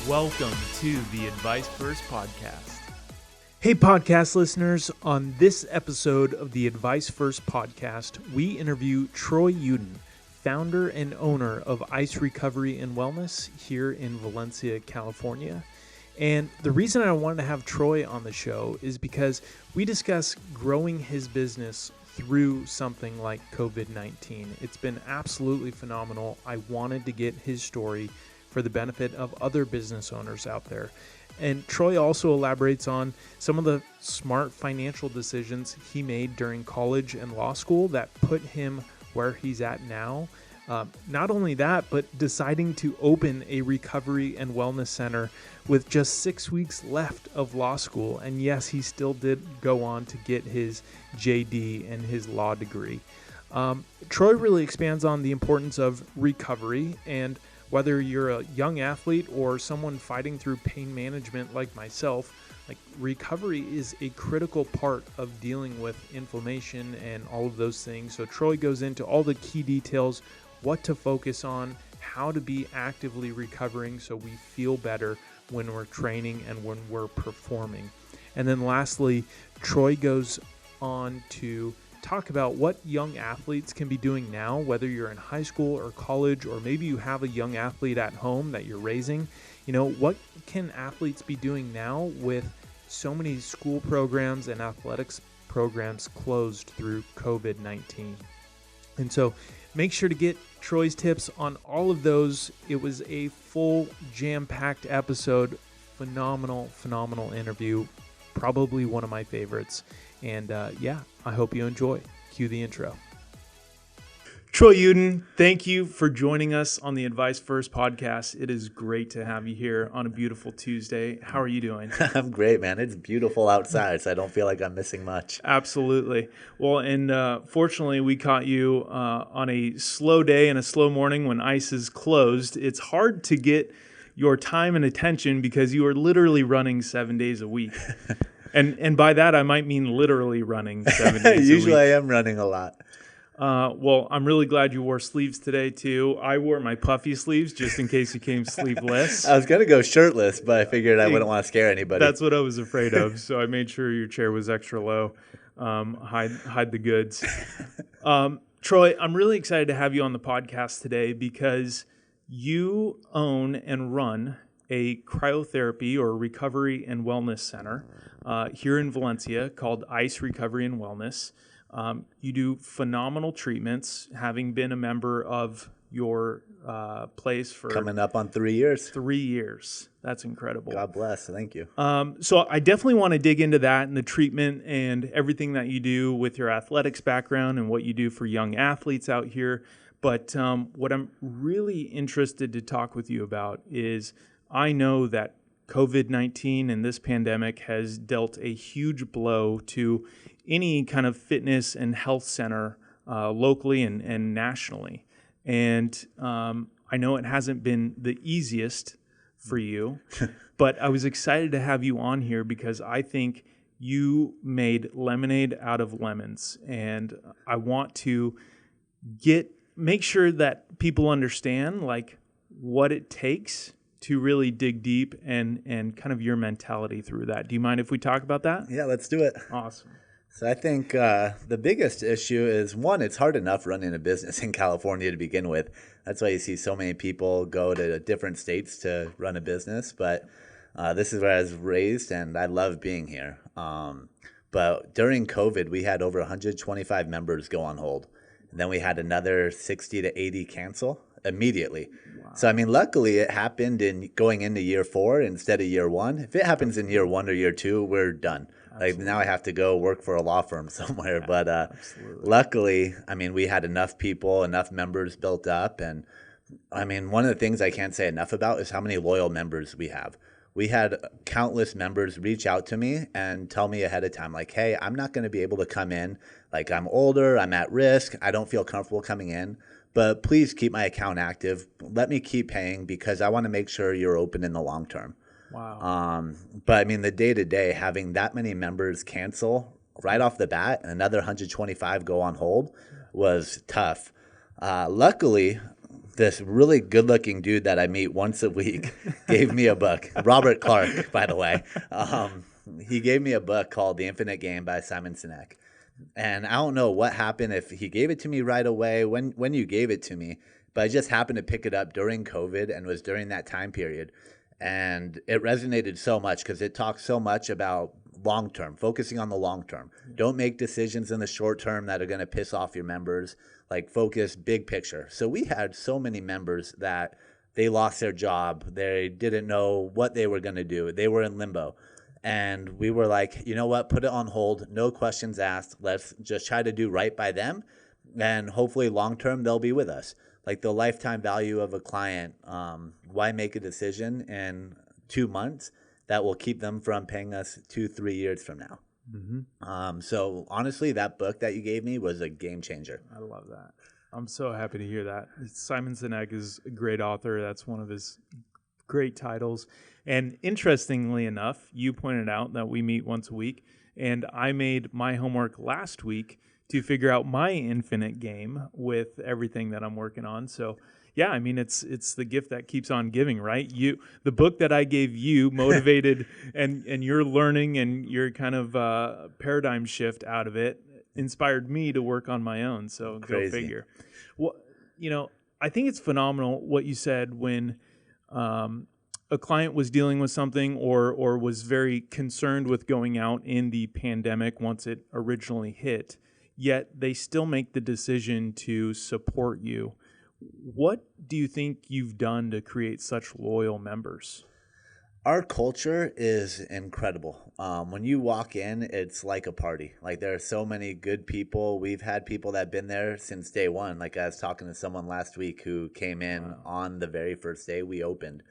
Welcome to the Advice First Podcast. Hey, podcast listeners. On this episode of the Advice First Podcast, we interview Troy Yudin, founder and owner of Ice Recovery and Wellness here in Valencia, California. And the reason I wanted to have Troy on the show is because we discuss growing his business through something like COVID-19. It's been absolutely phenomenal. I wanted to get his story for the benefit of other business owners out there. And Troy also elaborates on some of the smart financial decisions he made during college and law school that put him where he's at now. Not only that, but deciding to open a recovery and wellness center with just 6 weeks left of law school. And yes, he still did go on to get his JD and his law degree. Troy really expands on the importance of recovery, and whether you're a young athlete or someone fighting through pain management like myself, recovery is a critical part of dealing with inflammation and all of those things. So Troy goes into all the key details, what to focus on, how to be actively recovering so we feel better when we're training and when we're performing. And then lastly, Troy goes on to talk about what young athletes can be doing now, whether you're in high school or college, or maybe you have a young athlete at home that you're raising. What can athletes be doing now with so many school programs and athletics programs closed through COVID-19? And so make sure to get Troy's tips on all of those. It was a full jam-packed episode. Phenomenal interview. Probably one of my favorites. And I hope you enjoy. Cue the intro. Troy Yudin, thank you for joining us on the Advice First Podcast. It is great to have you here on a beautiful Tuesday. How are you doing? I'm great, man. It's beautiful outside, so I don't feel like I'm missing much. Absolutely. Well, and fortunately, we caught you on a slow day and a slow morning when ice is closed. It's hard to get your time and attention because you are literally running 7 days a week. And by that, I might mean literally running 7 days a week. Usually I am running a lot. Well, I'm really glad you wore sleeves today, too. I wore my puffy sleeves just in case you came sleeveless. I was going to go shirtless, but I figured I wouldn't want to scare anybody. That's what I was afraid of, so I made sure your chair was extra low. Hide the goods. Troy, I'm really excited to have you on the podcast today because you own and run a cryotherapy or recovery and wellness center here in Valencia called Ice Recovery and Wellness. You do phenomenal treatments, having been a member of your place for coming up on 3 years. 3 years. That's incredible. God bless. Thank you. So I definitely want to dig into that and the treatment and everything that you do with your athletics background and what you do for young athletes out here. But what I'm really interested to talk with you about is I know that COVID-19 and this pandemic has dealt a huge blow to any kind of fitness and health center locally and nationally. And I know it hasn't been the easiest for you, but I was excited to have you on here because I think you made lemonade out of lemons. And I want to make sure that people understand what it takes to really dig deep and kind of your mentality through that. Do you mind if we talk about that? Yeah, let's do it. Awesome. So I think the biggest issue is, one, it's hard enough running a business in California to begin with. That's why you see so many people go to different states to run a business. But this is where I was raised, and I love being here. But during COVID, we had over 125 members go on hold. And then we had another 60 to 80 cancel immediately. Wow. So, luckily it happened in going into year 4 instead of year 1. If it happens in year 1 or year 2, we're done. Absolutely. Now I have to go work for a law firm somewhere. But luckily, we had enough people, enough members built up. And one of the things I can't say enough about is how many loyal members we have. We had countless members reach out to me and tell me ahead of time, hey, I'm not going to be able to come in. I'm older, I'm at risk, I don't feel comfortable coming in. But please keep my account active. Let me keep paying because I want to make sure you're open in the long term. Wow. But the day-to-day, having that many members cancel right off the bat and another 125 go on hold was tough. Luckily, this really good-looking dude that I meet once a week gave me a book. Robert Clark, by the way. He gave me a book called The Infinite Game by Simon Sinek. And I don't know what happened, if he gave it to me right away, when you gave it to me, but I just happened to pick it up during COVID and was during that time period. And it resonated so much because it talks so much about long term, focusing on the long term. Don't make decisions in the short term that are going to piss off your members. Like, focus big picture. So we had so many members that they lost their job. They didn't know what they were going to do. They were in limbo. And we were like, you know what, put it on hold. No questions asked. Let's just try to do right by them. And hopefully long term, they'll be with us. Like, the lifetime value of a client, why make a decision in 2 months that will keep them from paying us 2-3 years from now? Mm-hmm. So honestly, that book that you gave me was a game changer. I love that. I'm so happy to hear that. Simon Sinek is a great author. That's one of his great titles. And interestingly enough, you pointed out that we meet once a week, and I made my homework last week to figure out my infinite game with everything that I'm working on. So yeah, I mean, it's the gift that keeps on giving, right? The book that I gave you motivated and your learning and your kind of paradigm shift out of it inspired me to work on my own. So Crazy. Go figure. Well, I think it's phenomenal what you said when a client was dealing with something or was very concerned with going out in the pandemic once it originally hit, yet they still make the decision to support you. What do you think you've done to create such loyal members? Our culture is incredible. When you walk in, it's like a party. Like, there are so many good people. We've had people that have been there since day one. Like, I was talking to someone last week who came in on the very first day we opened.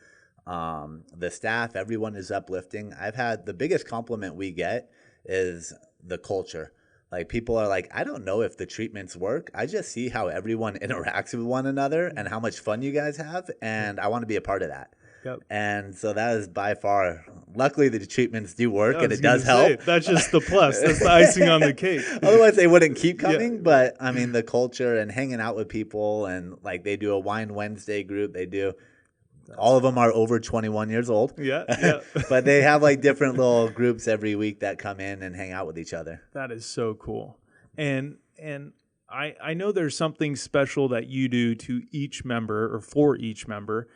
The staff, everyone is uplifting. The biggest compliment we get is the culture. Like, people are like, I don't know if the treatments work. I just see how everyone interacts with one another and how much fun you guys have, and I want to be a part of that. Yep. And so that is by far, luckily the treatments do work, and it does help. That's just the plus. That's the icing on the cake. Otherwise they wouldn't keep coming. Yeah. But I mean, the culture and hanging out with people, and like, they do a Wine Wednesday group. All of them are over 21 years old. Yeah. But they have like different little groups every week that come in and hang out with each other. That is so cool. And I know there's something special that you do to each member or for each member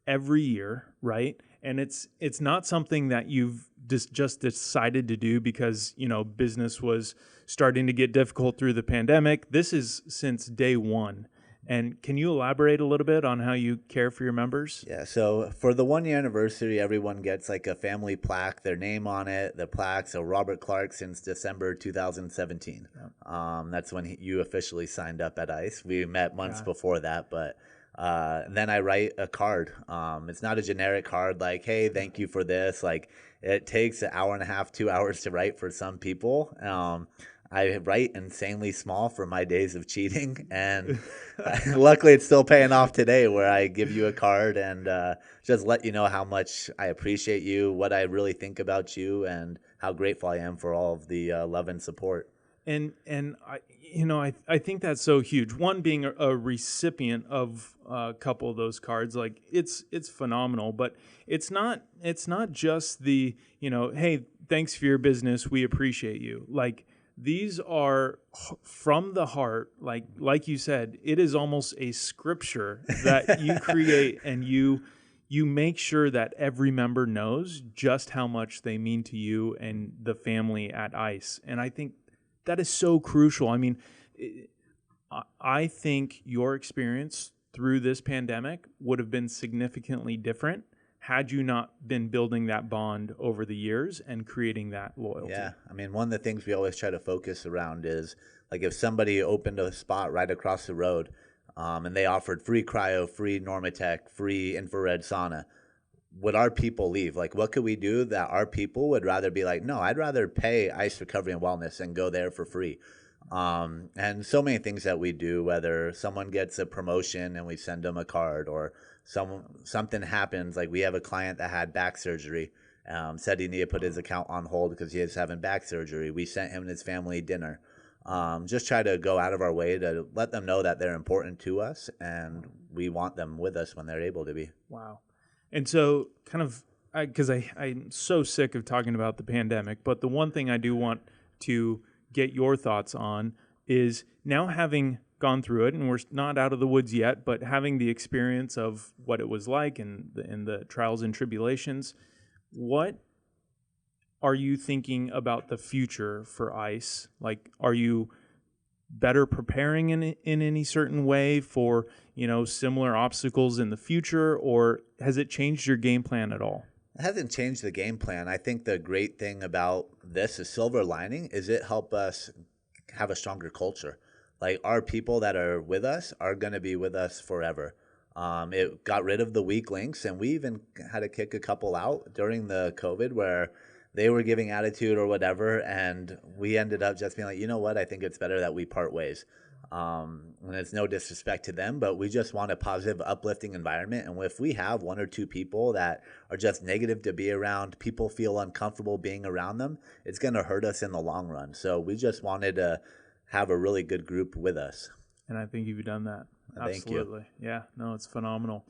every year, right? And it's not something that you've just decided to do because, business was starting to get difficult through the pandemic. This is since day one. And can you elaborate a little bit on how you care for your members? Yeah, so for the 1 year anniversary, everyone gets like a family plaque, their name on it, the plaque. So Robert Clark since December 2017. Yeah. That's when you officially signed up at ICE. We met months before that, but then I write a card. It's not a generic card like, hey, thank you for this. Like, it takes an hour and a half, 2 hours to write for some people. I write insanely small for my days of cheating, and luckily it's still paying off today, where I give you a card and just let you know how much I appreciate you, what I really think about you, and how grateful I am for all of the love and support. And I think that's so huge. One, being a recipient of a couple of those cards, like, it's phenomenal. But it's not just the, hey, thanks for your business, we appreciate you. Like, these are from the heart. Like you said, it is almost a scripture that you create, and you make sure that every member knows just how much they mean to you and the family at ICE. And I think that is so crucial. I mean, I think your experience through this pandemic would have been significantly different had you not been building that bond over the years and creating that loyalty. Yeah, I mean, one of the things we always try to focus around is, like, if somebody opened a spot right across the road and they offered free cryo, free NormaTec, free infrared sauna, would our people leave? Like, what could we do that our people would rather be like, no, I'd rather pay ICE Recovery and Wellness and go there for free? And so many things that we do, whether someone gets a promotion and we send them a card, or something happens. Like, we have a client that had back surgery, said he needed to put his account on hold because he was having back surgery. We sent him and his family dinner. Just try to go out of our way to let them know that they're important to us and we want them with us when they're able to be. Wow. And so kind of, because I'm so sick of talking about the pandemic, but the one thing I do want to get your thoughts on is now having gone through it, and we're not out of the woods yet, but having the experience of what it was like and the trials and tribulations, what are you thinking about the future for ICE? Like, are you better preparing in any certain way for, similar obstacles in the future, or has it changed your game plan at all? It hasn't changed the game plan. I think the great thing about this, the silver lining, is it helped us have a stronger culture. Like, our people that are with us are going to be with us forever. It got rid of the weak links, and we even had to kick a couple out during the COVID where they were giving attitude or whatever, and we ended up just being like, you know what, I think it's better that we part ways. And it's no disrespect to them, but we just want a positive, uplifting environment. And if we have one or two people that are just negative to be around, people feel uncomfortable being around them, it's going to hurt us in the long run. So we just wanted to have a really good group with us. And I think you've done that. Absolutely. Thank you. Yeah, no, it's phenomenal.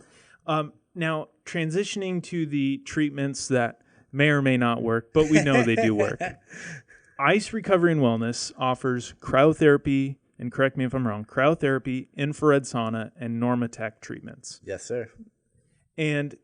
Now, transitioning to the treatments that may or may not work, but we know they do work. ICE Recovery and Wellness offers cryotherapy, and correct me if I'm wrong, cryotherapy, infrared sauna, and NormaTec treatments. Yes, sir. And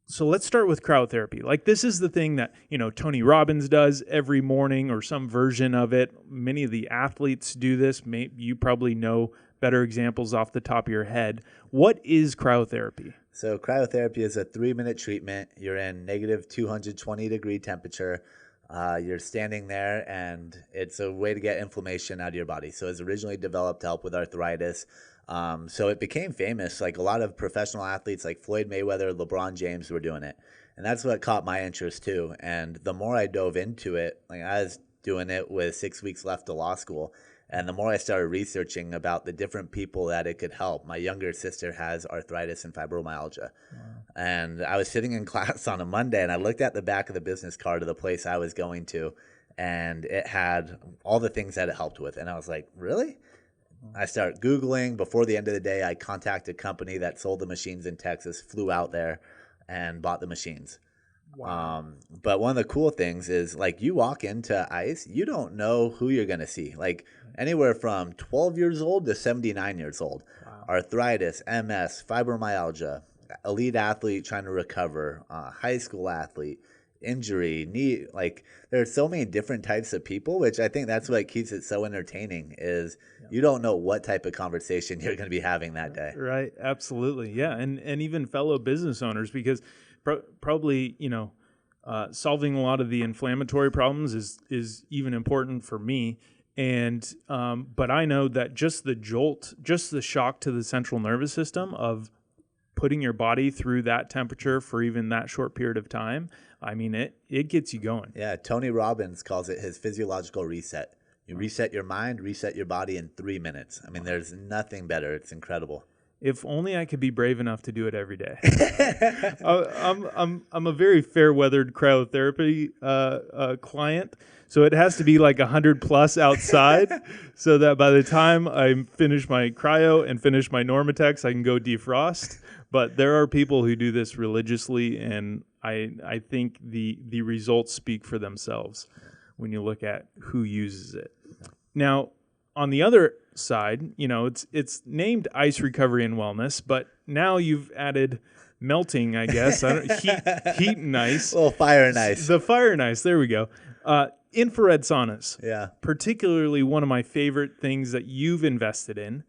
so let's start with cryotherapy. Like, this is the thing that, Tony Robbins does every morning or some version of it. Many of the athletes do this. You probably know better examples off the top of your head. What is cryotherapy? So cryotherapy is a 3-minute treatment. You're in negative 220 degree temperature. You're standing there, and it's a way to get inflammation out of your body. So it's originally developed to help with arthritis. So it became famous. Like, a lot of professional athletes like Floyd Mayweather, LeBron James were doing it. And that's what caught my interest too. And the more I dove into it, like, I was doing it with 6 weeks left of law school. And the more I started researching about the different people that it could help, my younger sister has arthritis and fibromyalgia. Wow. And I was sitting in class on a Monday, and I looked at the back of the business card of the place I was going to, and it had all the things that it helped with. And I was like, really? I started Googling. Before the end of the day, I contacted a company that sold the machines in Texas, flew out there, and bought the machines. Wow. But one of the cool things is, like, you walk into ICE, you don't know who you're going to see. Like, anywhere from 12 years old to 79 years old. Wow. Arthritis, MS, fibromyalgia, elite athlete trying to recover, high school athlete, injury, knee. Like, there are so many different types of people, which I think that's what keeps it so entertaining is you don't know what type of conversation you're going to be having that day. Right. Absolutely. Yeah. And even fellow business owners, because probably, solving a lot of the inflammatory problems is even important for me. And but I know that just the jolt, just the shock to the central nervous system of putting your body through that temperature for even that short period of time, I mean, it gets you going. Yeah, Tony Robbins calls it his physiological reset. You reset your mind, reset your body in 3 minutes. I mean, there's nothing better. It's incredible. If only I could be brave enough to do it every day. I'm a very fair-weathered cryotherapy client, so it has to be like 100 plus outside, so that by the time I finish my cryo and finish my NormaTecs, I can go defrost. But there are people who do this religiously, and I think the results speak for themselves when you look at who uses it. Now, on the other side, it's named ICE Recovery and Wellness, but now you've added melting, I guess. Heat and ice. Well, fire and ice. The fire and ice. There we go. Infrared saunas. Yeah. Particularly one of my favorite things that you've invested in.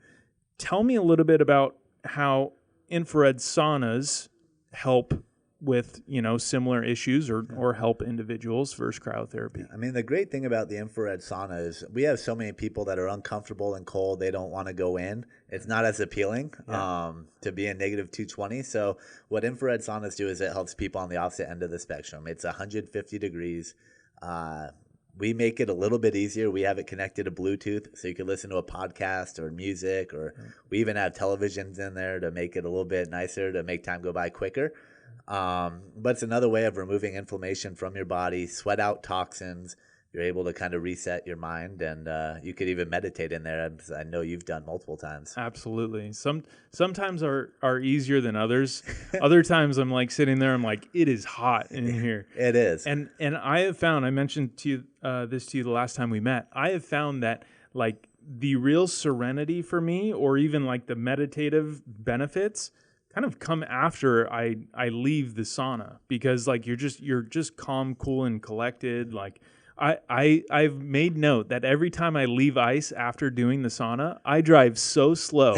Tell me a little bit about how infrared saunas help with, similar issues or help individuals versus cryotherapy. I mean, the great thing about the infrared sauna is we have so many people that are uncomfortable and cold. They don't want to go in. It's not as appealing to be in negative 220. So what infrared saunas do is it helps people on the opposite end of the spectrum. It's 150 degrees. We make it a little bit easier. We have it connected to Bluetooth, so you can listen to a podcast or music, or we even have televisions in there to make it a little bit nicer to make time go by quicker. But it's another way of removing inflammation from your body, sweat out toxins, you're able to kind of reset your mind, and you could even meditate in there. I know you've done multiple times. Absolutely. Sometimes are easier than others. Other times I'm like sitting there, I'm like, it is hot in here. It is. And I have found, I mentioned to you, this to you the last time we met, I have found that like the real serenity for me, or even like the meditative benefits, kind of come after I leave the sauna, because like you're just calm, cool, and collected. Like I've made note that every time I leave ice after doing the sauna, I drive so slow.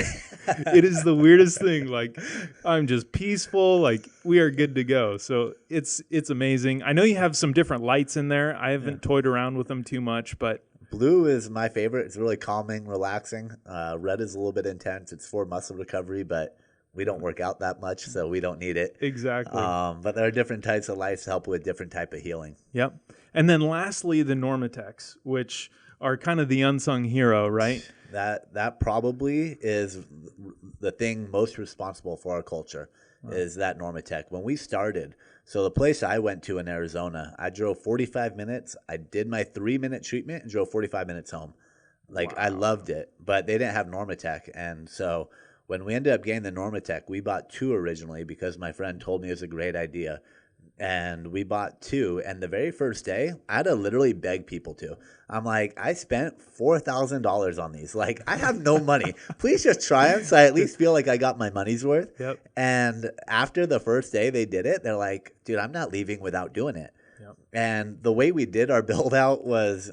It is the weirdest thing. Like I'm just peaceful. Like we are good to go. So it's amazing. I know you have some different lights in there. I haven't toyed around with them too much, but blue is my favorite. It's really calming, relaxing. Red is a little bit intense. It's for muscle recovery, but we don't work out that much, so we don't need it. Exactly. But there are different types of lights to help with different type of healing. Yep. And then lastly, the NormaTecs, which are kind of the unsung hero, right? That probably is the thing most responsible for our culture, is that NormaTec. When we started, so the place I went to in Arizona, I drove 45 minutes. I did my 3-minute treatment and drove 45 minutes home. Like, wow. I loved it, but they didn't have NormaTec. And so when we ended up getting the NormaTec, we bought 2 originally because my friend told me it was a great idea. And we bought 2. And the very first day, I had to literally beg people to. I'm like, I spent $4,000 on these. Like, I have no money. Please just try them so I at least feel like I got my money's worth. Yep. And after the first day they did it, they're like, dude, I'm not leaving without doing it. Yep. And the way we did our build out was,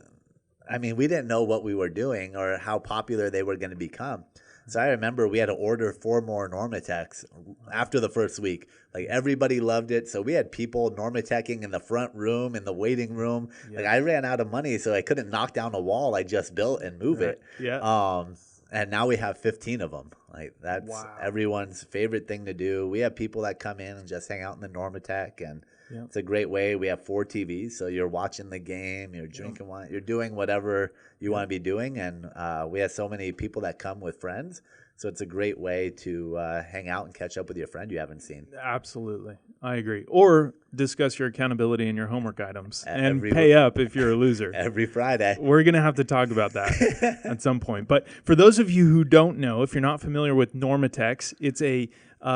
I mean, we didn't know what we were doing or how popular they were going to become. So I remember we had to order 4 more NormaTecs after the first week. Like, everybody loved it. So we had people NormaTecing in the front room, in the waiting room. Yeah. Like, I ran out of money, so I couldn't knock down a wall I just built and move it. Yeah. And now we have 15 of them. Like, that's everyone's favorite thing to do. We have people that come in and just hang out in the NormaTec, and it's a great way. We have 4 TVs, so you're watching the game, you're drinking wine, you're doing whatever you want to be doing. And we have so many people that come with friends, so it's a great way to hang out and catch up with your friend you haven't seen. Absolutely. I agree. Or discuss your accountability and your homework items and pay up if you're a loser. Every Friday. We're going to have to talk about that at some point. But for those of you who don't know, if you're not familiar with NormaTecs, it's a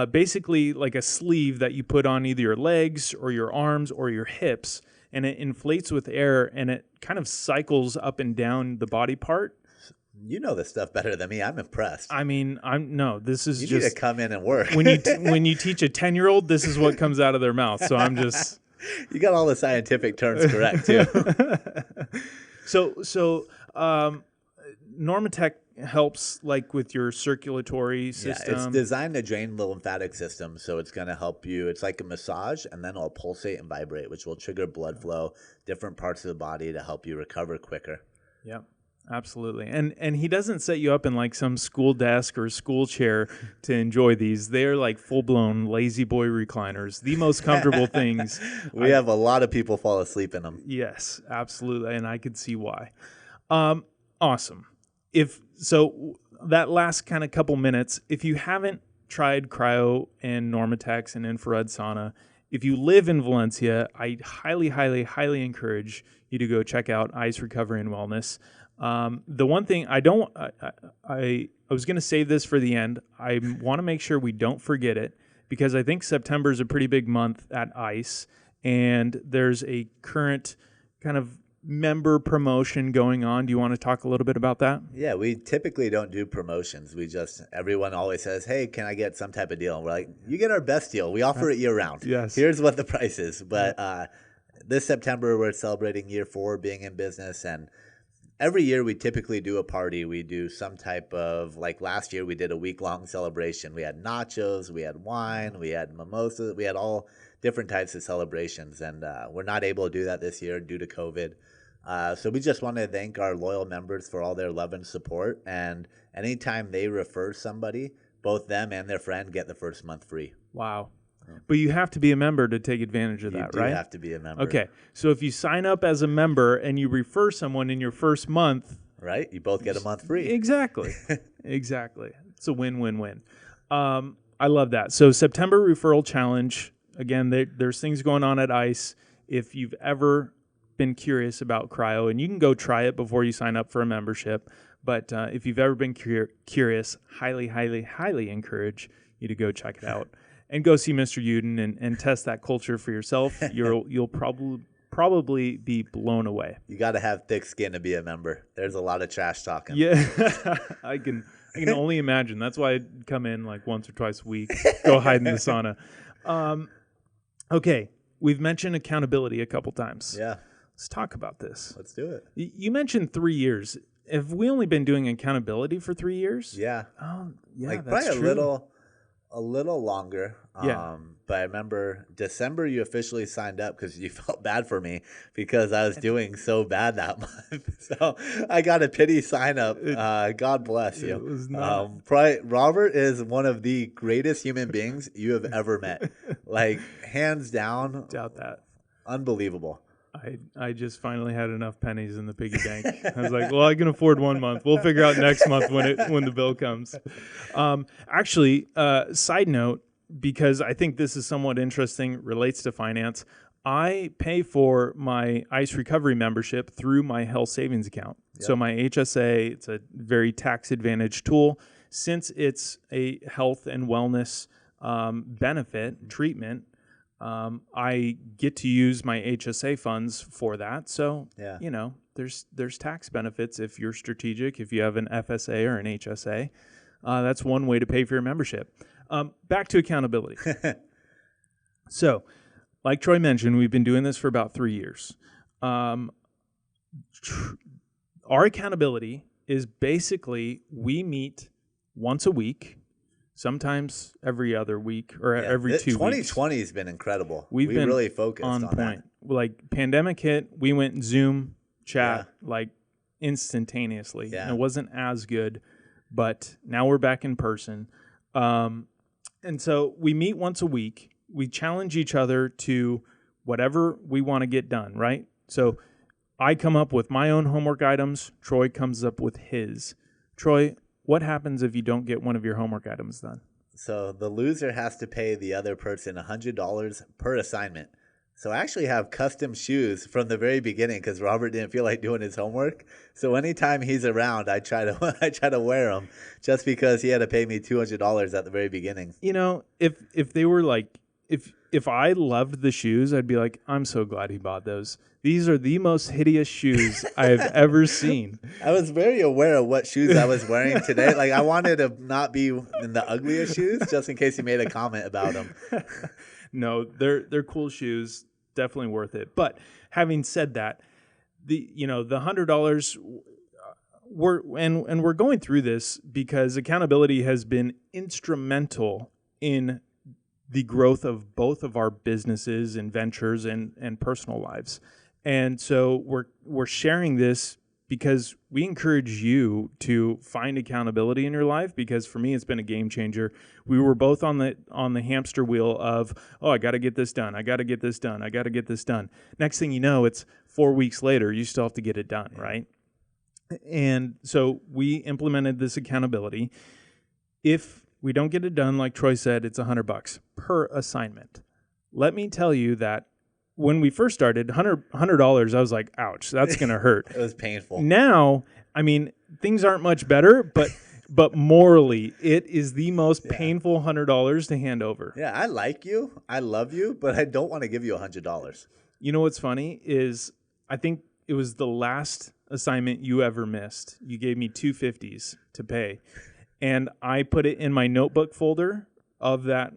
basically like a sleeve that you put on either your legs or your arms or your hips, and it inflates with air, and it kind of cycles up and down the body part. You know this stuff better than me. I'm impressed. I mean, this is you just... need to come in and work. when you teach a 10-year-old, this is what comes out of their mouth. So I'm just... You got all the scientific terms correct, too. So NormaTec helps like with your circulatory system. Yeah, it's designed to drain the lymphatic system, so it's going to help you. It's like a massage, and then it'll pulsate and vibrate, which will trigger blood flow, different parts of the body to help you recover quicker. Yep. Absolutely. And he doesn't set you up in like some school desk or school chair to enjoy these. They're like full-blown lazy boy recliners, the most comfortable things. We have a lot of people fall asleep in them. Yes, absolutely. And I could see why. Awesome. So that last kind of couple minutes, if you haven't tried cryo and NormaTecs and infrared sauna, if you live in Valencia, I highly, highly, highly encourage you to go check out Ice Recovery and Wellness. The one thing I was going to save this for the end. I want to make sure we don't forget it, because I think September is a pretty big month at ICE, and there's a current kind of member promotion going on. Do you want to talk a little bit about that? Yeah, we typically don't do promotions. Everyone always says, hey, can I get some type of deal? And we're like, you get our best deal. We offer it year round. Yes. Here's what the price is. But this September, we're celebrating year 4 being in business, and every year we typically do a party. We do some type of, like last year we did a week-long celebration. We had nachos, we had wine, we had mimosas, we had all different types of celebrations. And we're not able to do that this year due to COVID. So we just want to thank our loyal members for all their love and support. And anytime they refer somebody, both them and their friend get the first month free. Wow. But you have to be a member to take advantage of that, right? You have to be a member. Okay. So if you sign up as a member and you refer someone in your first month... Right? You both get a month free. Exactly. Exactly. It's a win-win-win. I love that. So September Referral Challenge. Again, there's things going on at ICE. If you've ever been curious about cryo, and you can go try it before you sign up for a membership. But if you've ever been curious, highly, highly, highly encourage you to go check it out and go see Mr. Yudin and test that culture for yourself. You'll probably be blown away. You got to have thick skin to be a member. There's a lot of trash talking. Yeah, I can only imagine. That's why I come in like once or twice a week, go hide in the sauna. Okay, we've mentioned accountability a couple times. Yeah. Let's talk about this. Let's do it. You mentioned 3 years. Have we only been doing accountability for 3 years? Yeah. Oh, yeah, like that's probably true. a little longer. Yeah. But I remember December you officially signed up because you felt bad for me because I was doing so bad that month. So I got a pity sign up. God bless you. It was not. Robert is one of the greatest human beings you have ever met. Like hands down. Doubt that. Unbelievable. I just finally had enough pennies in the piggy bank. I was like, well, I can afford 1 month. We'll figure out next month when the bill comes. Actually, side note, because I think this is somewhat interesting, relates to finance. I pay for my ICE recovery membership through my health savings account. Yep. So my HSA, it's a very tax advantage tool. Since it's a health and wellness benefit treatment, I get to use my HSA funds for that. So, there's tax benefits if you're strategic, if you have an FSA or an HSA. That's one way to pay for your membership. Back to accountability. So, like Troy mentioned, we've been doing this for about 3 years. Our accountability is basically we meet once a week, sometimes every other week or every 2 weeks. 2020 has been incredible. We've been really focused on point. That. Like pandemic hit, we went Zoom chat like instantaneously. Yeah. And it wasn't as good, but now we're back in person. And so we meet once a week. We challenge each other to whatever we want to get done, right? So I come up with my own homework items. Troy comes up with his. Troy, what happens if you don't get one of your homework items done? So the loser has to pay the other person $100 per assignment. So I actually have custom shoes from the very beginning because Robert didn't feel like doing his homework. So anytime he's around, I try to wear them just because he had to pay me $200 at the very beginning. You know, if they were like, if I loved the shoes, I'd be like, I'm so glad he bought those. These are the most hideous shoes I have ever seen. I was very aware of what shoes I was wearing today. Like I wanted to not be in the ugliest shoes just in case he made a comment about them. No, they're cool shoes. Definitely worth it. But having said that, the $100 we're going through this because accountability has been instrumental in the growth of both of our businesses and ventures and personal lives. And so we're sharing this because we encourage you to find accountability in your life, because for me it's been a game changer. We were both on the hamster wheel of, I got to get this done. I got to get this done. I got to get this done. Next thing you know, it's 4 weeks later, you still have to get it done, right? And so we implemented this accountability. If we don't get it done, like Troy said, it's $100 per assignment. Let me tell you that when we first started, $100, I was like, ouch, that's going to hurt. It was painful. Now, I mean, things aren't much better, but morally, it is the most painful $100 to hand over. Yeah, I like you. I love you, but I don't want to give you $100. You know what's funny is I think it was the last assignment you ever missed. You gave me $250s to pay. And I put it in my notebook folder of the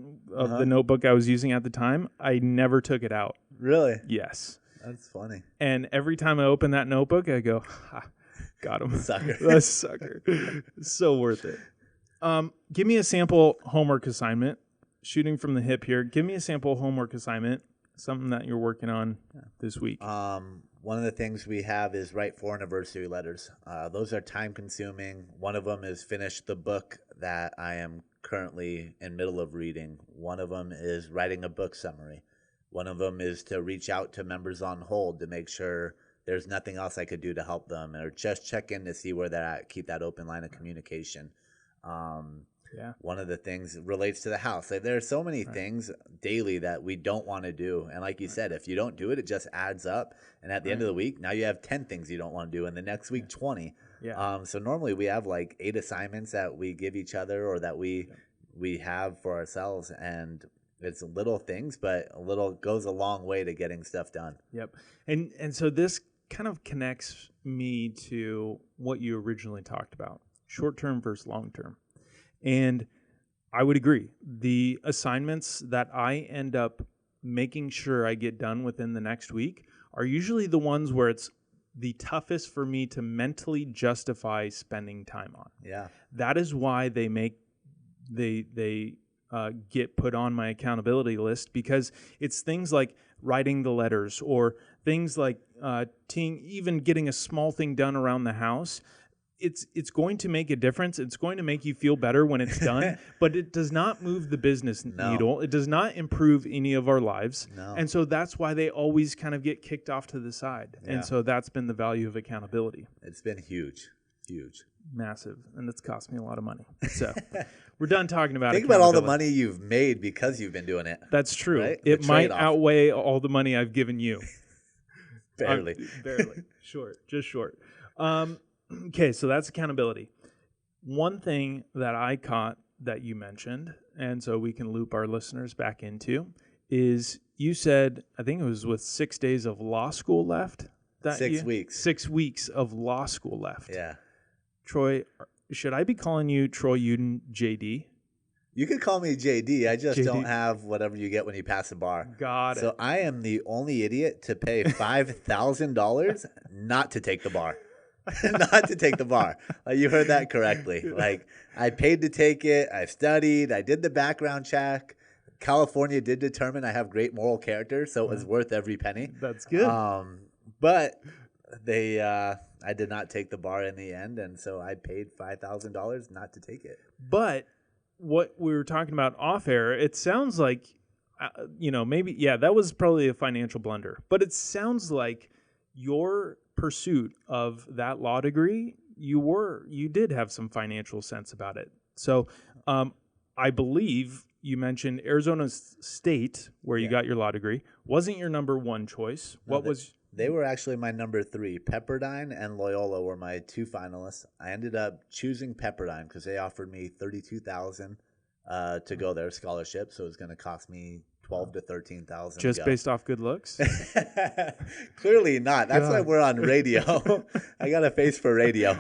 notebook I was using at the time. I never took it out. Really? Yes. That's funny. And every time I open that notebook, I go, got him. Sucker. That's sucker. So worth it. Give me a sample homework assignment. Shooting from the hip here. Give me a sample homework assignment. Something that you're working on this week. One of the things we have is write 4 anniversary letters. Those are time consuming. One of them is finish the book that I am currently in middle of reading. One of them is writing a book summary. One of them is to reach out to members on hold to make sure there's nothing else I could do to help them, or just check in to see where they're at, keep that open line of communication. Yeah. One of the things relates to the house. Like, there are so many things daily that we don't want to do. And like you said, if you don't do it, it just adds up. And at the end of the week, now you have 10 things you don't want to do. And the next week, 20. Yeah. So normally we have like 8 assignments that we give each other or that we have for ourselves. And it's little things, but a little goes a long way to getting stuff done. Yep. And so this kind of connects me to what you originally talked about, short-term versus long-term. And I would agree. The assignments that I end up making sure I get done within the next week are usually the ones where it's the toughest for me to mentally justify spending time on. Yeah. That is why they get put on my accountability list, because it's things like writing the letters or things like even getting a small thing done around the house. It's going to make a difference. It's going to make you feel better when it's done, but it does not move the business needle. It does not improve any of our lives. No. And so that's why they always kind of get kicked off to the side. Yeah. And so that's been the value of accountability. It's been huge. Massive. And it's cost me a lot of money. So we're done talking about Think about all the money you've made because you've been doing it. That's true. Right? It might outweigh all the money I've given you. Barely. Barely. Just short. Okay, so that's accountability. One thing that I caught that you mentioned, and so we can loop our listeners back into, is you said, I think it was with 6 days of law school left. 6 weeks. 6 weeks of law school left. Yeah. Troy, should I be calling you Troy Yudin JD? You could call me JD. I just don't have whatever you get when you pass the bar. Got it. So I am the only idiot to pay $5,000 not to take the bar. Not to take the bar. You heard that correctly. Like, I paid to take it. I studied. I did the background check. California did determine I have great moral character, so it was worth every penny. That's good. But I did not take the bar in the end, and so I paid $5,000 not to take it. But what we were talking about off air, it sounds like, maybe, that was probably a financial blunder. But it sounds like your pursuit of that law degree, you did have some financial sense about it. So I believe you mentioned Arizona State, where you got your law degree, wasn't your number one choice. They were actually my number 3. Pepperdine and Loyola were my 2 finalists. I ended up choosing Pepperdine because they offered me $32,000 to go there, scholarship. So it was going to cost me $12,000 to $13,000. Just based off good looks? Clearly not. That's why we're on radio. I got a face for radio.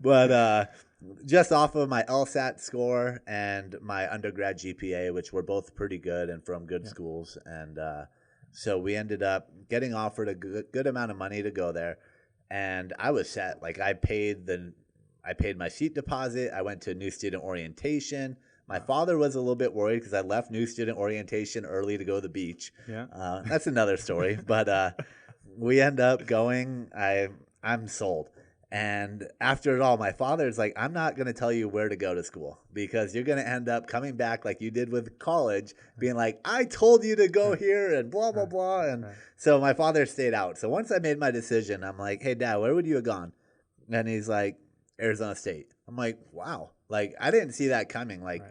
But just off of my LSAT score and my undergrad GPA, which were both pretty good and from good schools, and so we ended up getting offered a good amount of money to go there, and I was set. Like, I paid my seat deposit. I went to new student orientation. My father was a little bit worried because I left new student orientation early to go to the beach. Yeah, that's another story. But we end up going. I'm sold. And after it all, my father's like, I'm not going to tell you where to go to school because you're going to end up coming back like you did with college, being like, I told you to go here and blah, blah, blah. And so my father stayed out. So once I made my decision, I'm like, hey, Dad, where would you have gone? And he's like, Arizona State. I'm like, wow. Like, I didn't see that coming. Like,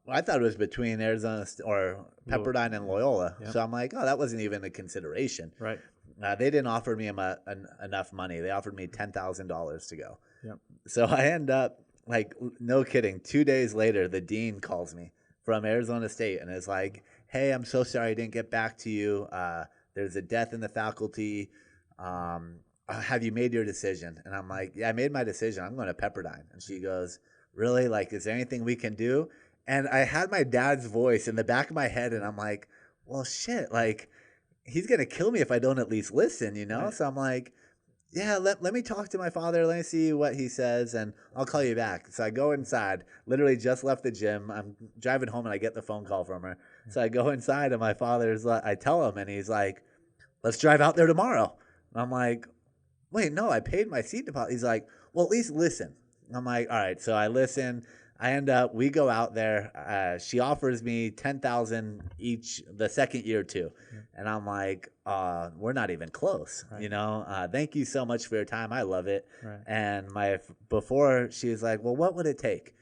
I thought it was between Arizona or Pepperdine and Loyola. Yep. So I'm like, oh, that wasn't even a consideration. Right. They didn't offer me enough money. They offered me $10,000 to go. Yep. So I end up, like, no kidding, 2 days later, the dean calls me from Arizona State and is like, hey, I'm so sorry I didn't get back to you. There's a death in the faculty. Have you made your decision? And I'm like, yeah, I made my decision. I'm going to Pepperdine. And she goes, really? Like, is there anything we can do? And I had my dad's voice in the back of my head, and I'm like, well, shit, like, he's going to kill me if I don't at least listen, you know? Right. So I'm like, yeah, let me talk to my father. Let me see what he says, and I'll call you back. So I go inside, literally just left the gym. I'm driving home, and I get the phone call from her. So I go inside, and my father's like, I tell him, and he's like, let's drive out there tomorrow. And I'm like, wait, no, I paid my seat deposit. He's like, well, at least listen. I'm like, all right. So I listen. We go out there. She offers me $10,000 each the second year too. Yeah. And I'm like, we're not even close, right. You know, thank you so much for your time. I love it. Right. And before she was like, well, what would it take?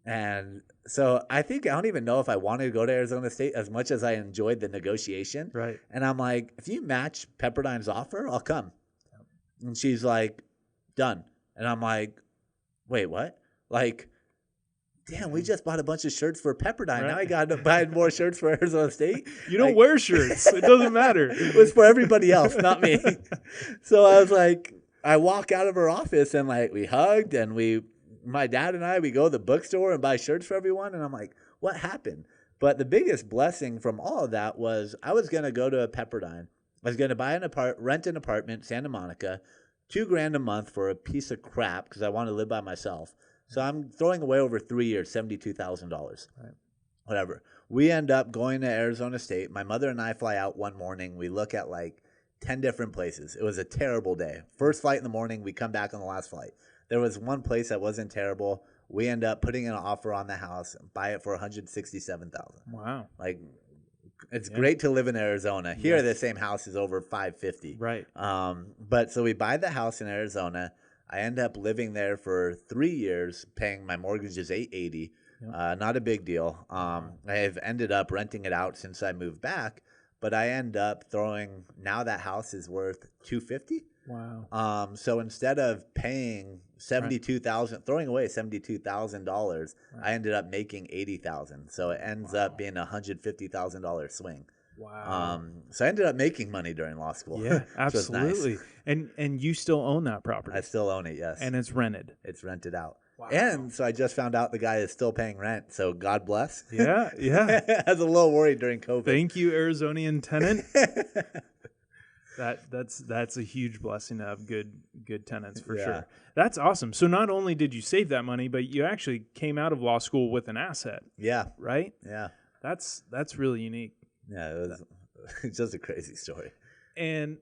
And so I don't even know if I wanted to go to Arizona State as much as I enjoyed the negotiation. Right. And I'm like, if you match Pepperdine's offer, I'll come. And she's like, done. And I'm like, wait, what? Like, damn, we just bought a bunch of shirts for Pepperdine. Right. Now I got to buy more shirts for Arizona State. You don't wear shirts. It doesn't matter. It was for everybody else, not me. So I was like, I walk out of her office and like we hugged and my dad and I, we go to the bookstore and buy shirts for everyone. And I'm like, what happened? But the biggest blessing from all of that was I was going to go to a Pepperdine. I was going to rent an apartment, Santa Monica, $2,000 a month for a piece of crap because I want to live by myself. So I'm throwing away over 3 years, $72,000. Right. Whatever. We end up going to Arizona State. My mother and I fly out one morning. We look at like 10 different places. It was a terrible day. First flight in the morning, we come back on the last flight. There was one place that wasn't terrible. We end up putting an offer on the house, buy it for $167,000. Wow. Like, it's great to live in Arizona. Here, the same house is over $550,000. Right. But so we buy the house in Arizona. I end up living there for 3 years, paying my mortgage is $880. Not a big deal. I've ended up renting it out since I moved back, but I end up now that house is worth $250,000. Wow. So instead of paying throwing away $72,000, I ended up making $80,000. So it ends up being a $150,000 swing. Wow. So I ended up making money during law school. Yeah, absolutely. Nice. And you still own that property. I still own it, yes. And it's rented. It's rented out. Wow. And so I just found out the guy is still paying rent. So God bless. Yeah, yeah. I was a little worried during COVID. Thank you, Arizonian tenant. That's a huge blessing to have good tenants for sure. That's awesome. So not only did you save that money, but you actually came out of law school with an asset. Yeah. Right? Yeah. That's really unique. Yeah, it's just a crazy story. And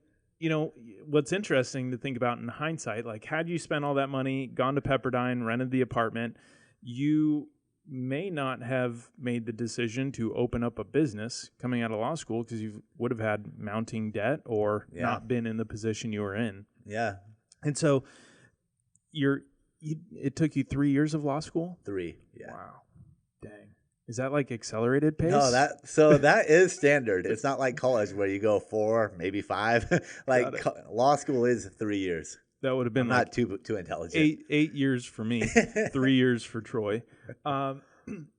what's interesting to think about in hindsight, like had you spent all that money, gone to Pepperdine, rented the apartment, you may not have made the decision to open up a business coming out of law school because you would have had mounting debt or not been in the position you were in. Yeah. And so it took you 3 years of law school? 3, yeah. Wow. Dang. Is that like accelerated pace? No, that is standard. It's not like college where you go 4, maybe 5. Like law school is 3 years. That would have been not too intelligent. 8 years for me, 3 years for Troy.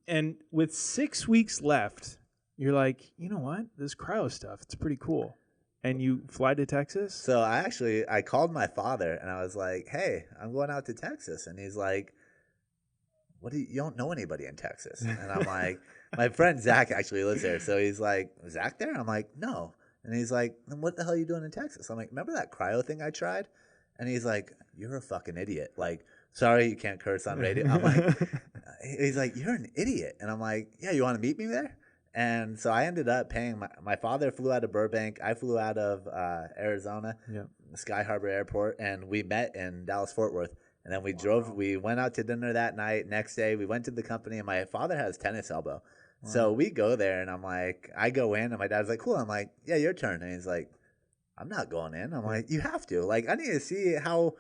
And with 6 weeks left, you're like, you know what? This cryo stuff, it's pretty cool. And you fly to Texas? So I called my father and I was like, hey, I'm going out to Texas. And he's like, you don't know anybody in Texas. And I'm like, my friend Zach actually lives there. So he's like, Zach there? I'm like, no. And he's like, then what the hell are you doing in Texas? I'm like, remember that cryo thing I tried? And he's like, you're a fucking idiot. Like, sorry, you can't curse on radio. I'm like, he's like, you're an idiot. And I'm like, yeah, you want to meet me there? And so I ended up paying, my father flew out of Burbank. I flew out of Arizona, Sky Harbor Airport, and we met in Dallas-Fort Worth. And then we went out to dinner that night. Next day, we went to the company, and my father has tennis elbow. Wow. So we go there, and I'm like, I go in, and my dad's like, cool. I'm like, yeah, your turn. And he's like, I'm not going in. I'm like, you have to. Like, I need to see how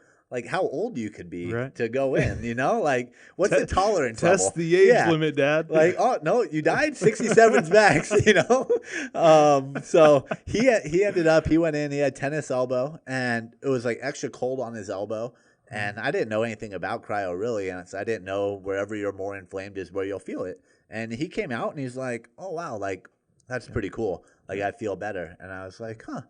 old you could be to go in, Like, what's the tolerance level? Test the age limit, Dad. Like, oh, no, you died? 67's max, So he ended up, he went in, he had tennis elbow, and it was, like, extra cold on his elbow. And I didn't know anything about cryo, really, and so I didn't know wherever you're more inflamed is where you'll feel it. And he came out, and he's like, oh, wow, like, that's pretty cool. Like, I feel better. And I was like, huh.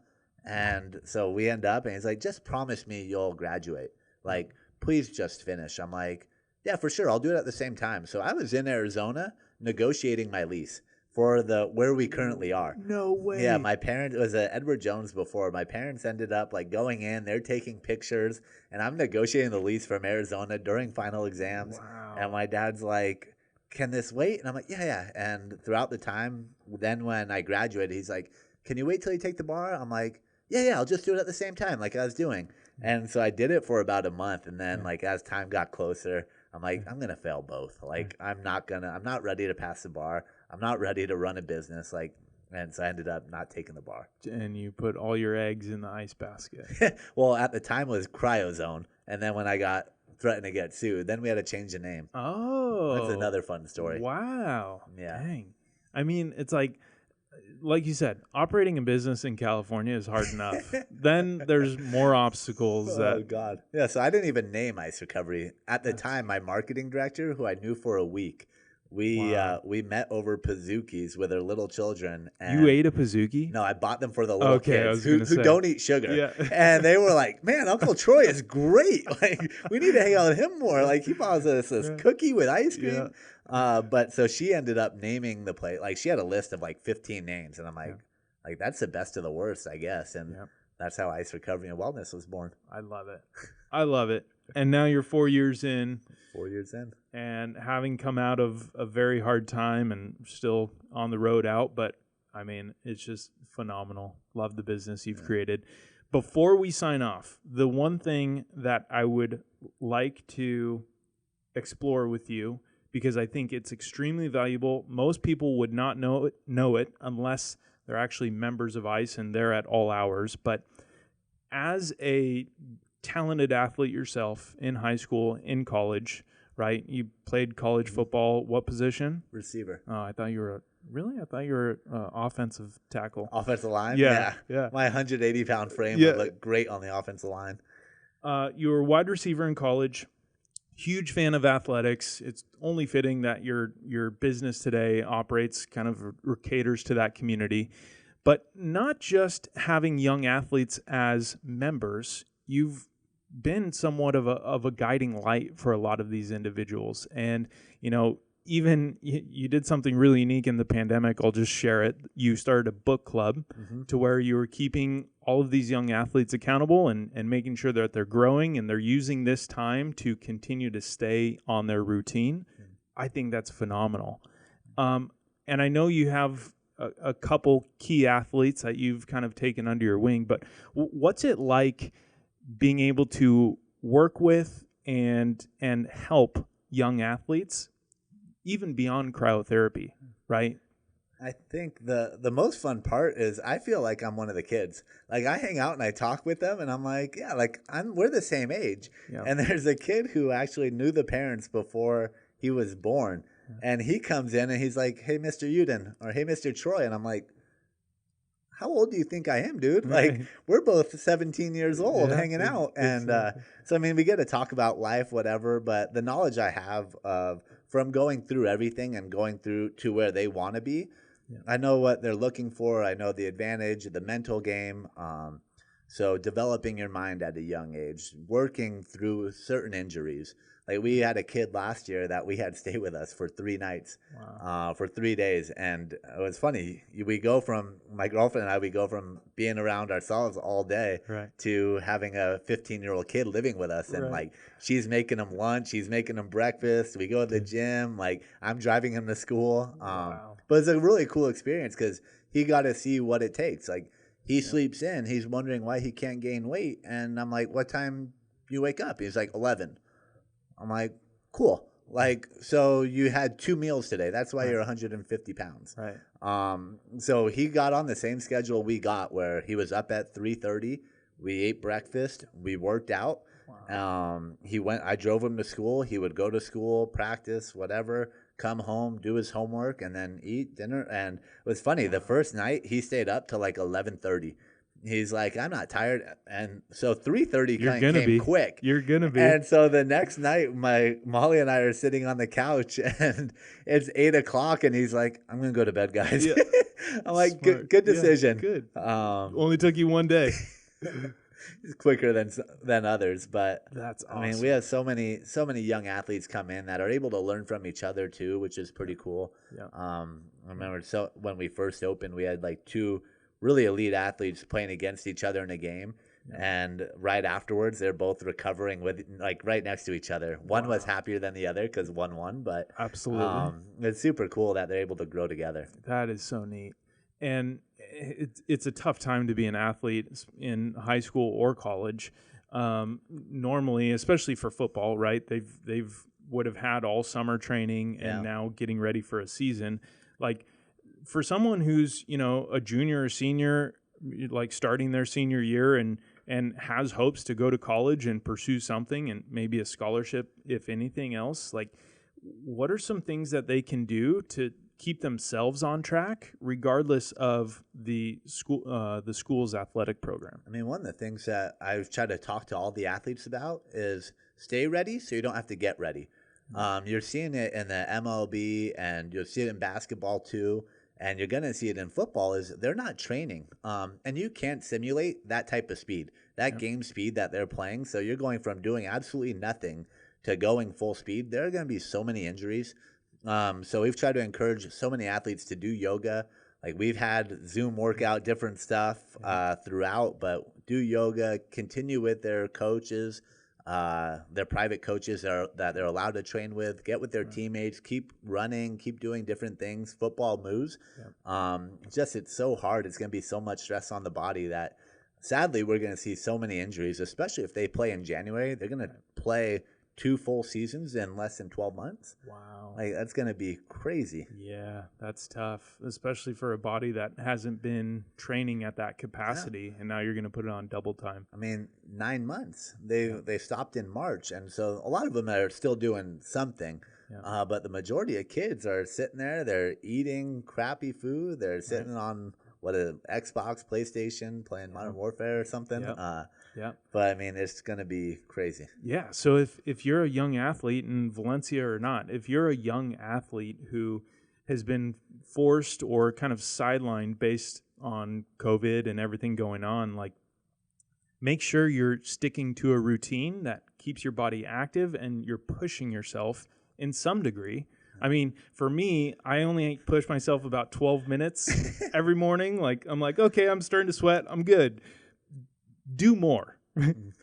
And so we end up, and he's like, just promise me you'll graduate. Like, please just finish. I'm like, yeah, for sure. I'll do it at the same time. So I was in Arizona negotiating my lease for where we currently are. No way. Yeah, my parents, it was at Edward Jones before. My parents ended up like going in, they're taking pictures, and I'm negotiating the lease from Arizona during final exams. Wow. And my dad's like, can this wait? And I'm like, yeah. And throughout the time, then when I graduated, he's like, can you wait till you take the bar? I'm like, yeah, I'll just do it at the same time like I was doing. And so I did it for about a month. And then like as time got closer, I'm like, I'm going to fail both. Like I'm not ready to pass the bar. I'm not ready to run a business. Like, and so I ended up not taking the bar. And you put all your eggs in the ice basket. Well, at the time it was CryoZone. And then when I got threatened to get sued. Then we had to change the name. Oh. That's another fun story. Wow. Yeah. Dang. I mean, it's like you said, operating a business in California is hard enough. Then there's more obstacles. Oh, God. Yeah, so I didn't even name Ice Recovery. At the time, my marketing director, who I knew for a week, we met over Pazookies with our little children. And you ate a Pazookie? No, I bought them for the little kids who say. don't eat sugar. Yeah. And they were like, man, Uncle Troy is great. Like, we need to hang out with him more. Like, he bought us this cookie with ice cream. But so she ended up naming the place. Like, she had a list of like 15 names. And I'm like, that's the best of the worst, I guess. And that's how Ice Recovery and Wellness was born. I love it. I love it. And now you're 4 years in. 4 years in. And having come out of a very hard time and still on the road out, but I mean, it's just phenomenal. Love the business you've created. Before we sign off, the one thing that I would like to explore with you, because I think it's extremely valuable. Most people would not know it unless they're actually members of ICE and they're at all hours. But as a talented athlete yourself in high school, in college, right? You played college football. What position? Receiver. Oh, I thought you were offensive tackle. Offensive line? Yeah. My 180-pound frame would look great on the offensive line. You were wide receiver in college. Huge fan of athletics. It's only fitting that your business today operates kind of or caters to that community. But not just having young athletes as members, you've been somewhat of a guiding light for a lot of these individuals. And, even you did something really unique in the pandemic. I'll just share it. You started a book club to where you were keeping all of these young athletes accountable and making sure that they're growing and they're using this time to continue to stay on their routine. I think that's phenomenal. And I know you have a couple key athletes that you've kind of taken under your wing, but what's it like being able to work with and help young athletes even beyond cryotherapy, right? I think the most fun part is I feel like I'm one of the kids. Like, I hang out and I talk with them and I'm like, we're the same age. Yeah. And there's a kid who actually knew the parents before he was born. Yeah. And he comes in and he's like, hey, Mr. Yudin, or hey, Mr. Troy. And I'm like, how old do you think I am, dude? Right. Like, we're both 17 years old hanging out. And so, I mean, we get to talk about life, whatever, but the knowledge I have from going through everything and going through to where they want to be, I know what they're looking for. I know the advantage, the mental game. So developing your mind at a young age, working through certain injuries. Like, we had a kid last year that we had stay with us for 3 nights, for 3 days. And it was funny. My girlfriend and I, we go from being around ourselves all day to having a 15-year-old kid living with us. And like, she's making him lunch. She's making him breakfast. We go to the gym. Like, I'm driving him to school. But it's a really cool experience because he got to see what it takes. Like, he sleeps in. He's wondering why he can't gain weight. And I'm like, what time do you wake up? He's like, 11. I'm like, cool. Like, so you had 2 meals today. That's why you're 150 pounds. Right. So he got on the same schedule we got, where he was up at 3:30. We ate breakfast. We worked out. Wow. I drove him to school. He would go to school, practice, whatever, come home, do his homework, and then eat dinner. And it was funny. The first night he stayed up till like 11:30. He's like, I'm not tired. And so 3:30 came quick. You're going to be. And so the next night, Molly and I are sitting on the couch and it's 8 o'clock and he's like, I'm going to go to bed, guys. Yeah. I'm like, good decision. Yeah, good. Only took you 1 day. It's quicker than others. But that's awesome. I mean, we have so many young athletes come in that are able to learn from each other too, which is pretty cool. Yeah. I remember when we first opened, we had like 2 really elite athletes playing against each other in a game. And right afterwards, they're both recovering with like right next to each other. One was happier than the other because one won, but absolutely, it's super cool that they're able to grow together. That is so neat. And it's a tough time to be an athlete in high school or college. Normally, especially for football, right? They've would have had all summer training and now getting ready for a season. Like, for someone who's, a junior or senior, like starting their senior year and and has hopes to go to college and pursue something and maybe a scholarship, if anything else, like what are some things that they can do to keep themselves on track regardless of the school's athletic program? I mean, one of the things that I've tried to talk to all the athletes about is stay ready so you don't have to get ready. You're seeing it in the MLB, and you'll see it in basketball too, and you're going to see it in football, is they're not training. And you can't simulate that type of speed, that game speed that they're playing. So you're going from doing absolutely nothing to going full speed. There are going to be so many injuries. So we've tried to encourage so many athletes to do yoga. Like we've had Zoom workout, different stuff throughout, but do yoga, continue with their coaches, their private coaches that they're allowed to train with, get with their teammates, keep running, keep doing different things, football moves. It's so hard. It's going to be so much stress on the body that sadly we're going to see so many injuries, especially if they play in January. They're going to play 2 full seasons in less than 12 months. Wow. Like that's going to be crazy. Yeah, that's tough, especially for a body that hasn't been training at that capacity, and now you're going to put it on double time. I mean, 9 months. They stopped in March, and so a lot of them are still doing something. But the majority of kids are sitting there. They're eating crappy food. They're sitting on an Xbox, PlayStation, playing Modern Warfare or something. But I mean, it's going to be crazy. Yeah. So if you're a young athlete in Valencia or not, if you're a young athlete who has been forced or kind of sidelined based on COVID and everything going on, like make sure you're sticking to a routine that keeps your body active and you're pushing yourself in some degree. I mean, for me, I only push myself about 12 minutes every morning. Like I'm like, okay, I'm starting to sweat. I'm good. Do more,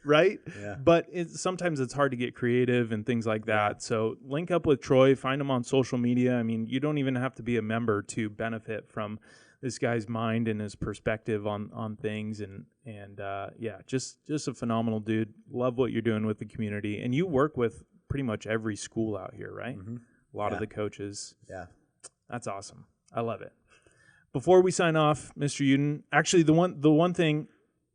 right? Yeah. But sometimes it's hard to get creative and things like that. So link up with Troy, find him on social media. I mean, you don't even have to be a member to benefit from this guy's mind and his perspective on things. And just a phenomenal dude. Love what you're doing with the community. And you work with pretty much every school out here, right? Mm-hmm. A lot of the coaches. Yeah. That's awesome. I love it. Before we sign off, Mr. Yudin, actually the one thing,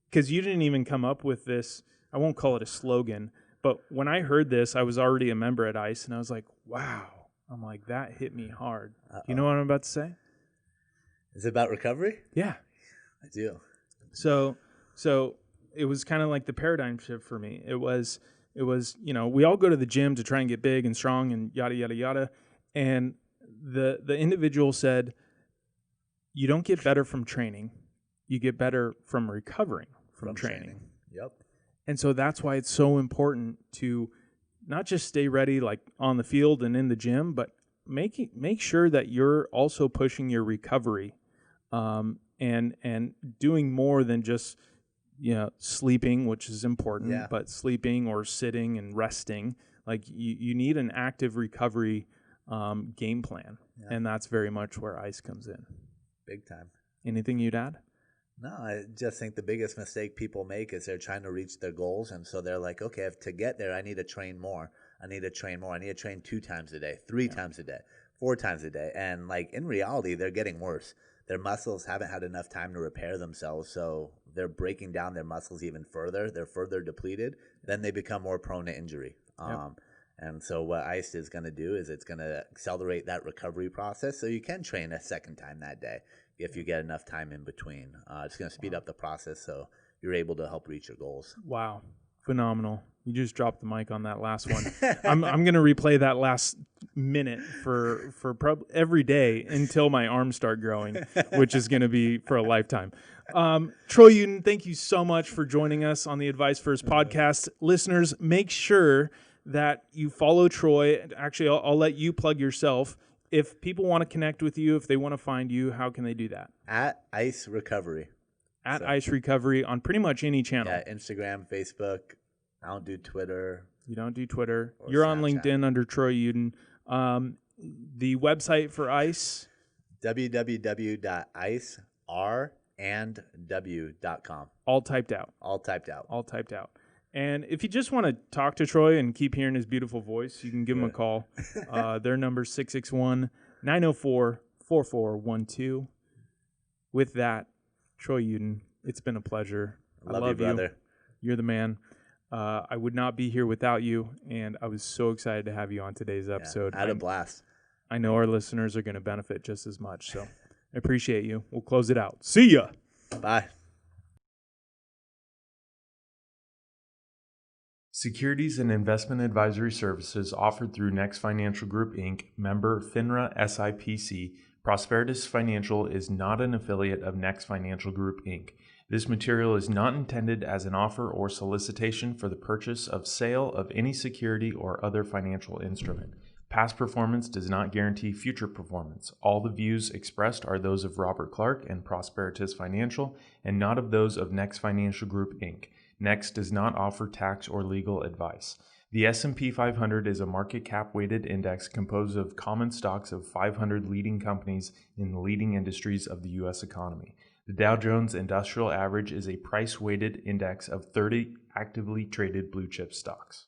because you didn't even come up with this, I won't call it a slogan, but when I heard this, I was already a member at ICE, and I was like, wow. I'm like, that hit me hard. You know what I'm about to say? Is it about recovery? Yeah. I do. So it was kind of like the paradigm shift for me. It was, we all go to the gym to try and get big and strong and yada, yada, yada. And the individual said, you don't get better from training. You get better from recovering from training. Yep. And so that's why it's so important to not just stay ready like on the field and in the gym, but make sure that you're also pushing your recovery and doing more than just sleeping, which is important, but sleeping or sitting and resting. Like you need an active recovery game plan, and that's very much where ICE comes in. Big time. Anything you'd add? No, I just think the biggest mistake people make is they're trying to reach their goals, and so they're like, okay, to get there, I need to train more. I need to train 2 times a day, 3 times a day, 4 times a day. And like in reality, they're getting worse. Their muscles haven't had enough time to repair themselves, so they're breaking down their muscles even further. They're further depleted. Then they become more prone to injury. And so what ICE is going to do is it's going to accelerate that recovery process so you can train a second time that day if you get enough time in between. It's going to speed up the process so you're able to help reach your goals. Wow. Phenomenal. You just dropped the mic on that last one. I'm going to replay that last minute for every day until my arms start growing, which is going to be for a lifetime. Troy Yudin, thank you so much for joining us on the Advice First podcast. Listeners, make sure that you follow Troy. Actually, I'll let you plug yourself. If people want to connect with you, if they want to find you, how can they do that? At ICE Recovery. ICE Recovery on pretty much any channel. Yeah, Instagram, Facebook. I don't do Twitter. You don't do Twitter. You're Snapchat. On LinkedIn under Troy Yudin. The website for ICE? www.icerandw.com. All typed out. All typed out. All typed out. And if you just want to talk to Troy and keep hearing his beautiful voice, you can give him a call. Their number is 661-904-4412. With that, Troy Yudin, it's been a pleasure. I love you, brother. You're the man. I would not be here without you, and I was so excited to have you on today's episode. I had a blast. I know our listeners are going to benefit just as much, so I appreciate you. We'll close it out. See ya. Bye. Securities and investment advisory services offered through Next Financial Group, Inc., member FINRA SIPC. Prosperitas Financial is not an affiliate of Next Financial Group, Inc. This material is not intended as an offer or solicitation for the purchase of sale of any security or other financial instrument. Past performance does not guarantee future performance. All the views expressed are those of Robert Clark and Prosperitas Financial and not of those of Next Financial Group, Inc. Next does not offer tax or legal advice. The S&P 500 is a market cap weighted index composed of common stocks of 500 leading companies in the leading industries of the U.S. economy. The Dow Jones Industrial Average is a price weighted index of 30 actively traded blue chip stocks.